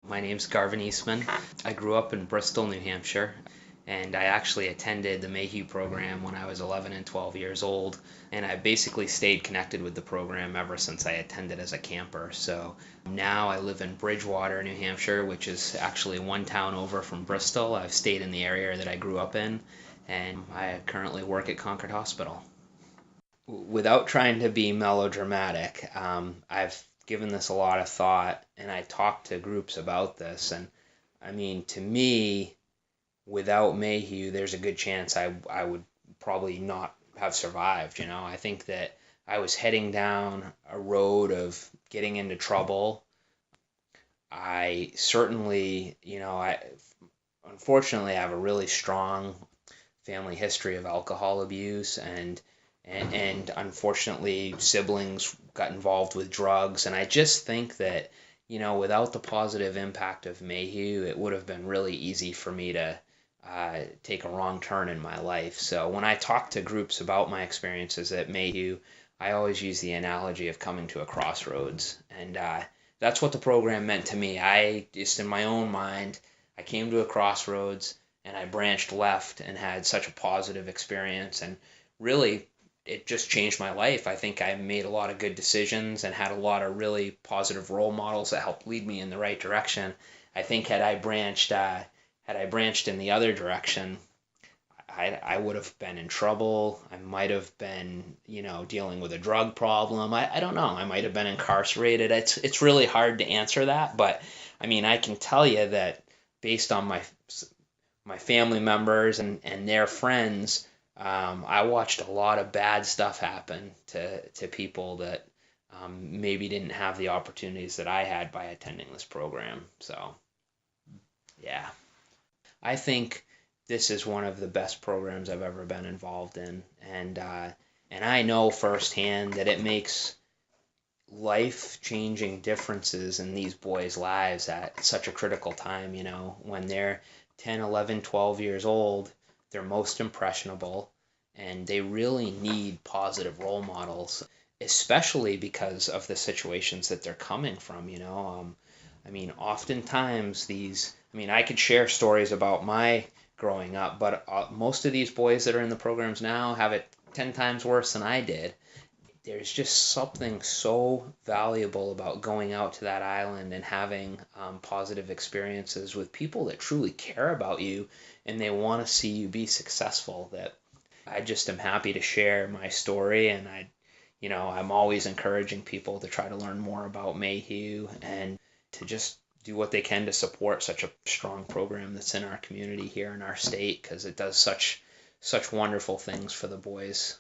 My name's Garvin Eastman. I grew up in Bristol, New Hampshire, and I actually attended the Mayhew Program when I was 11 and 12 years old. And I basically stayed connected with the program ever since I attended as a camper. So now I live in Bridgewater, New Hampshire, which is actually one town over from Bristol. I've stayed in the area that I grew up in, and I currently work at Concord Hospital. Without trying to be melodramatic, I've given this a lot of thought and I talked to groups about this. And I mean, to me, without Mayhew, there's a good chance I would probably not have survived. I think that I was heading down a road of getting into trouble. I certainly, I unfortunately I have a really strong family history of alcohol abuse and unfortunately siblings got involved with drugs, and I just think that without the positive impact of Mayhew it would have been really easy for me to take a wrong turn in my life. So when I talk to groups about my experiences at Mayhew, I always use the analogy of coming to a crossroads, and that's what the program meant to me. I just, in my own mind, I came to a crossroads and I branched left and had such a positive experience, and really it just changed my life. I think I made a lot of good decisions and had a lot of really positive role models that helped lead me in the right direction. I think had I branched in the other direction, I would have been in trouble. I might have been, dealing with a drug problem. I don't know. I might have been incarcerated. It's really hard to answer that, but I mean, I can tell you that based on my family members and their friends, I watched a lot of bad stuff happen to people that maybe didn't have the opportunities that I had by attending this program. So, yeah, I think this is one of the best programs I've ever been involved in, and I know firsthand that it makes life-changing differences in these boys' lives at such a critical time. When they're 10, 11, 12 years old, they're most impressionable, and they really need positive role models, especially because of the situations that they're coming from. I mean, oftentimes I could share stories about my growing up, but most of these boys that are in the programs now have it 10 times worse than I did. There's just something so valuable about going out to that island and having positive experiences with people that truly care about you and they want to see you be successful, that I just am happy to share my story. And I'm always encouraging people to try to learn more about Mayhew and to just do what they can to support such a strong program that's in our community here in our state, because it does such wonderful things for the boys.